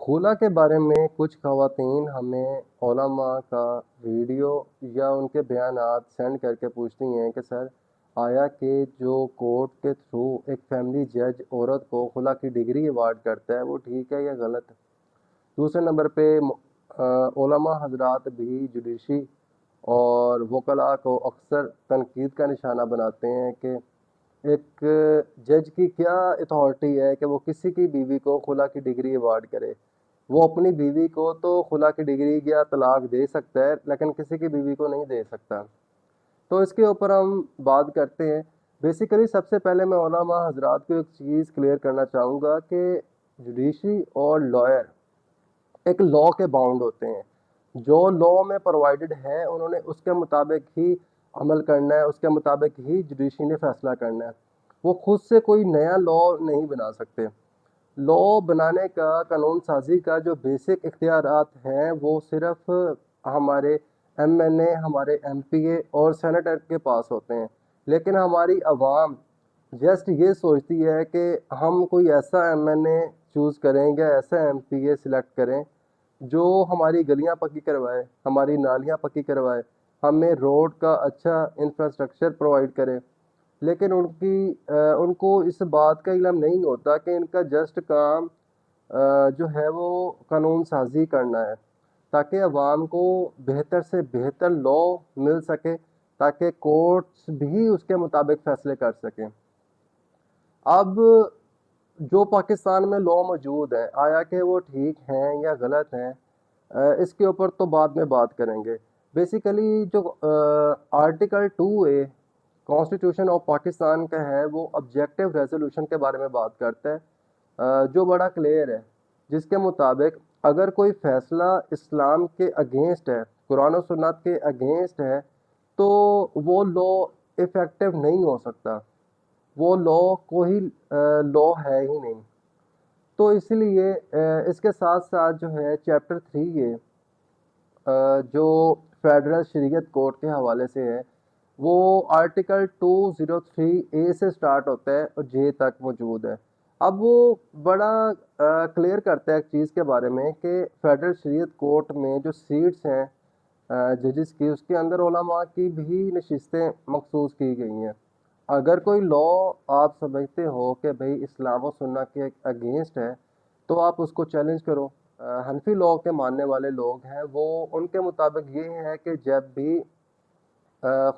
خلا کے بارے میں کچھ خواتین ہمیں علماء کا ویڈیو یا ان کے بیانات سینڈ کر کے پوچھتی ہیں کہ سر آیا کہ جو کورٹ کے تھرو ایک فیملی جج عورت کو خلا کی ڈگری ایوارڈ کرتا ہے وہ ٹھیک ہے یا غلط ہے؟ دوسرے نمبر پہ علماء حضرات بھی جوڈیشی اور وکلاء کو اکثر تنقید کا نشانہ بناتے ہیں کہ ایک جج کی کیا اتھارٹی ہے کہ وہ کسی کی بیوی کو خلا کی ڈگری ایوارڈ کرے۔ وہ اپنی بیوی کو تو خلا کی ڈگری یا طلاق دے سکتا ہے لیکن کسی کی بیوی کو نہیں دے سکتا۔ تو اس کے اوپر ہم بات کرتے ہیں۔ بیسیکلی سب سے پہلے میں علماء حضرات کو ایک چیز کلیئر کرنا چاہوں گا کہ جوڈیشری اور لائر ایک لا کے باؤنڈ ہوتے ہیں۔ جو لا میں پرووائڈڈ ہے انہوں نے اس کے مطابق ہی عمل کرنا ہے، اس کے مطابق ہی جوڈیشری نے فیصلہ کرنا ہے۔ وہ خود سے کوئی نیا لا نہیں بنا سکتے۔ لا بنانے کا، قانون سازی کا جو بیسک اختیارات ہیں وہ صرف ہمارے ایم این اے، ہمارے ایم پی اے اور سینیٹر کے پاس ہوتے ہیں، لیکن ہماری عوام جسٹ یہ سوچتی ہے کہ ہم کوئی ایسا ایم این اے چوز کریں یا ایسا ایم پی اے سلیکٹ کریں جو ہماری گلیاں پکی کروائے، ہماری نالیاں پکی کروائے، ہمیں روڈ کا اچھا انفراسٹرکچر پرووائڈ کرے، لیکن ان کو اس بات کا علم نہیں ہوتا کہ ان کا جسٹ کام جو ہے وہ قانون سازی کرنا ہے تاکہ عوام کو بہتر سے بہتر لا مل سکے، تاکہ کورٹس بھی اس کے مطابق فیصلے کر سکیں۔ اب جو پاکستان میں لا موجود ہیں آیا کہ وہ ٹھیک ہیں یا غلط ہیں، اس کے اوپر تو بعد میں بات کریں گے۔ بیسیکلی جو article 2A constitution of Pakistan کا ہے وہ آبجیکٹیو ریزولوشن کے بارے میں بات کرتا ہے، جو بڑا کلیئر ہے، جس کے مطابق اگر کوئی فیصلہ اسلام کے اگینسٹ ہے، قرآن و سنت کے اگینسٹ ہے، تو وہ لا افیکٹو نہیں ہو سکتا، وہ لا کوئی لا ہے ہی نہیں۔ تو اس لیے اس کے ساتھ ساتھ جو ہے چیپٹر 3A جو فیڈرل شریعت کورٹ کے حوالے سے ہے وہ آرٹیکل 203A سے سٹارٹ ہوتا ہے اور J تک موجود ہے۔ اب وہ بڑا کلیئر کرتا ہے ایک چیز کے بارے میں کہ فیڈرل شریعت کورٹ میں جو سیٹس ہیں ججز کی، اس کے اندر علماء کی بھی نشستیں مخصوص کی گئی ہیں۔ اگر کوئی لا آپ سمجھتے ہو کہ بھئی اسلام و سنت کے اگینسٹ ہے تو آپ اس کو چیلنج کرو۔ حنفی لا کے ماننے والے لوگ ہیں وہ ان کے مطابق یہ ہے کہ جب بھی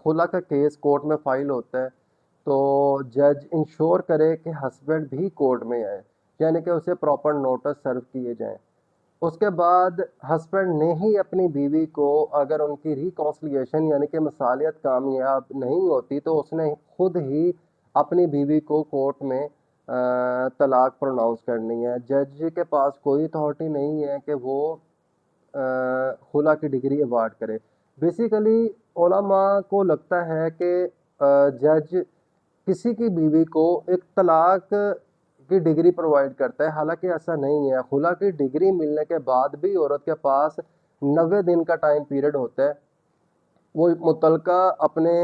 خلا کا کیس کورٹ میں فائل ہوتا ہے تو جج انشور کرے کہ ہسبینڈ بھی کورٹ میں آئے، یعنی کہ اسے پراپر نوٹس سرو کیے جائیں۔ اس کے بعد ہسبینڈ نے ہی اپنی بیوی کو، اگر ان کی ریکانسلیشن یعنی کہ مصالحت کامیاب نہیں ہوتی تو اس نے خود ہی اپنی بیوی کو کورٹ میں طلاق پروناؤنس کرنی ہے۔ جج کے پاس کوئی اتھارٹی نہیں ہے کہ وہ خلا کی ڈگری ایوارڈ کرے۔ بیسیکلی علماء کو لگتا ہے کہ جج کسی کی بیوی کو ایک طلاق کی ڈگری پرووائڈ کرتا ہے، حالانکہ ایسا نہیں ہے۔ خلا کی ڈگری ملنے کے بعد بھی عورت کے پاس 90 دن کا ٹائم پیریڈ ہوتا ہے، وہ متعلقہ اپنے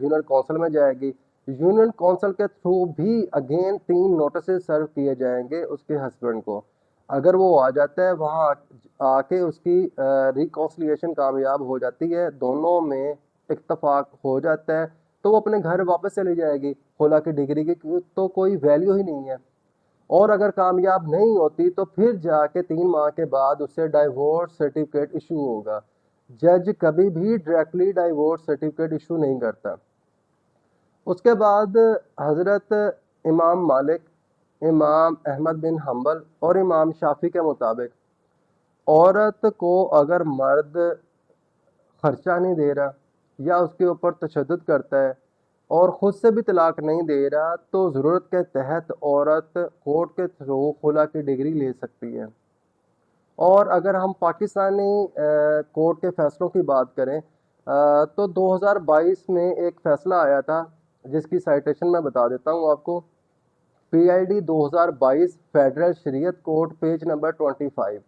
یونین کونسل میں جائے گی، یونین کونسل کے تھرو بھی اگین 3 نوٹسز سرو کیے جائیں گے اس کے ہسبینڈ کو۔ اگر وہ آ جاتا ہے وہاں آ کے اس کی ریکانسلیشن کامیاب ہو جاتی ہے، دونوں میں اتفاق ہو جاتا ہے تو وہ اپنے گھر واپس چلی جائے گی۔ خلا کی ڈگری کی تو کوئی ویلیو ہی نہیں ہے۔ اور اگر کامیاب نہیں ہوتی تو پھر جا کے 3 ماہ کے بعد اسے ڈائیورس سرٹیفکیٹ ایشو ہوگا۔ جج کبھی بھی ڈائریکٹلی ڈائیورس سرٹیفکیٹ ایشو نہیں کرتا۔ اس کے بعد حضرت امام مالک، امام احمد بن حنبل اور امام شافعی کے مطابق عورت کو اگر مرد خرچہ نہیں دے رہا یا اس کے اوپر تشدد کرتا ہے اور خود سے بھی طلاق نہیں دے رہا تو ضرورت کے تحت عورت کورٹ کے تھرو خلا کی ڈگری لے سکتی ہے۔ اور اگر ہم پاکستانی کورٹ کے فیصلوں کی بات کریں تو 2022 میں ایک فیصلہ آیا تھا جس کی سائٹیشن میں بتا دیتا ہوں آپ کو۔ PID 2022 فیڈرل شریعت کورٹ پیج نمبر 25۔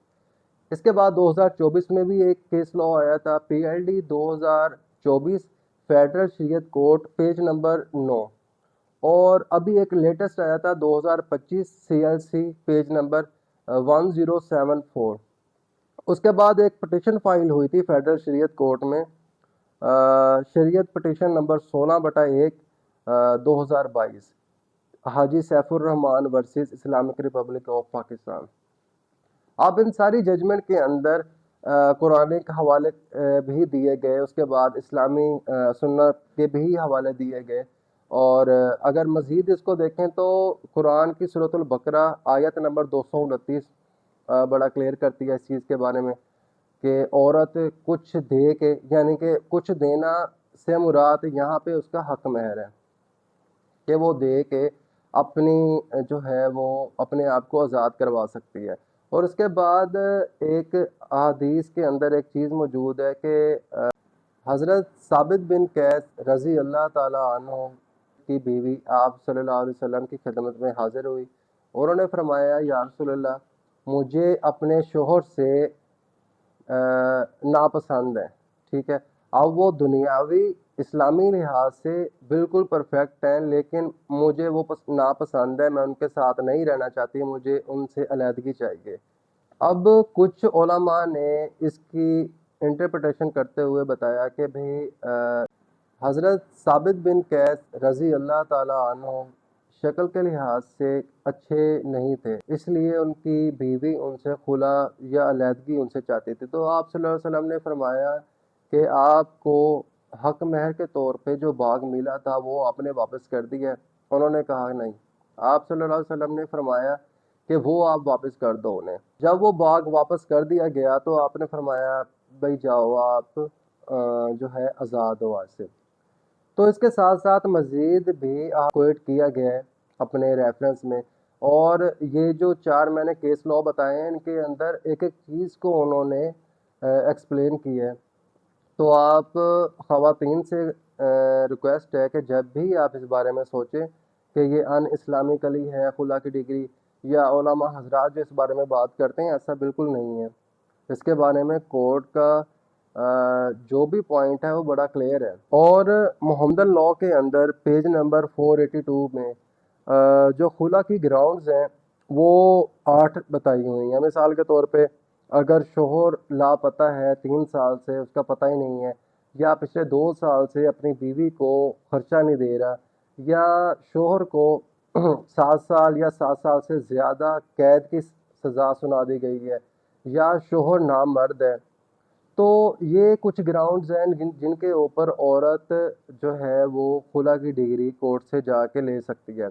اس کے بعد 2024 میں بھی ایک کیس لا آیا تھا، PID 2024 فیڈرل شریعت کورٹ پیج نمبر 9، اور ابھی ایک لیٹسٹ آیا تھا 2025 CLC پیج نمبر 1074۔ اس کے بعد ایک پٹیشن فائل ہوئی تھی فیڈرل شریعت کورٹ میں، شریعت petition number 16/1 2022، Haji Saif Ur Rahman versus Islamic Republic of Pakistan. اب ان ساری ججمنٹ کے اندر قرآن کے حوالے بھی دیے گئے، اس کے بعد اسلامی سنت کے بھی حوالے دیے گئے، اور اگر مزید اس کو دیکھیں تو قرآن کی سورۃ البقرہ آیت نمبر 229 بڑا کلیئر کرتی ہے اس چیز کے بارے میں کہ عورت کچھ دے کے، یعنی کہ کچھ دینا سے مراد یہاں پہ اس کا حق مہر ہے کہ وہ دے کے اپنی جو ہے وہ اپنے آپ کو آزاد کروا سکتی ہے۔ اور اس کے بعد ایک حدیث کے اندر ایک چیز موجود ہے کہ حضرت ثابت بن قیس رضی اللہ تعالیٰ عنہ کی بیوی آپ صلی اللہ علیہ وسلم کی خدمت میں حاضر ہوئی، اور انہوں نے فرمایا یا رسول اللہ مجھے اپنے شوہر سے ناپسند ہے، ٹھیک ہے، اب وہ دنیاوی اسلامی لحاظ سے بالکل پرفیکٹ ہیں، لیکن مجھے وہ ناپسند ہے، میں ان کے ساتھ نہیں رہنا چاہتی، مجھے ان سے علیحدگی چاہیے۔ اب کچھ علماء نے اس کی انٹرپریٹیشن کرتے ہوئے بتایا کہ بھئی حضرت ثابت بن قیس رضی اللہ تعالیٰ عنہ شکل کے لحاظ سے اچھے نہیں تھے، اس لیے ان کی بیوی ان سے خلا یا علیحدگی ان سے چاہتی تھی، تو آپ صلی اللہ علیہ وسلم نے فرمایا کہ آپ کو حق مہر کے طور پہ جو باغ ملا تھا وہ آپ نے واپس کر دیا ہے؟ انہوں نے کہا نہیں۔ آپ صلی اللہ علیہ وسلم نے فرمایا کہ وہ آپ واپس کر دو انہیں۔ جب وہ باغ واپس کر دیا گیا تو آپ نے فرمایا بھائی جاؤ آپ جو ہے آزاد ہو آج سے۔ تو اس کے ساتھ ساتھ مزید بھی کویٹ کیا گیا ہے اپنے ریفرنس میں، اور یہ جو 4 میں نے کیس لا بتائے ہیں ان کے اندر ایک ایک چیز کو انہوں نے ایکسپلین کی ہے۔ تو آپ خواتین سے ریکویسٹ ہے کہ جب بھی آپ اس بارے میں سوچیں کہ یہ ان اسلامکلی ہے خلا کی ڈگری، یا علماء حضرات جو اس بارے میں بات کرتے ہیں، ایسا بالکل نہیں ہے۔ اس کے بارے میں کورٹ کا جو بھی پوائنٹ ہے وہ بڑا کلیئر ہے۔ اور محمدن لاء کے اندر پیج نمبر 482 میں جو خلا کی گراؤنڈز ہیں وہ 8 بتائی ہوئی ہیں۔ مثال کے طور پہ اگر شوہر لاپتہ ہے 3 سال سے، اس کا پتہ ہی نہیں ہے، یا پچھلے 2 سال سے اپنی بیوی کو خرچہ نہیں دے رہا، یا شوہر کو 7 سال یا 7 سال سے زیادہ قید کی سزا سنا دی گئی ہے، یا شوہر نامرد ہے، تو یہ کچھ گراؤنڈز ہیں جن کے اوپر عورت جو ہے وہ خلا کی ڈگری کورٹ سے جا کے لے سکتی ہے۔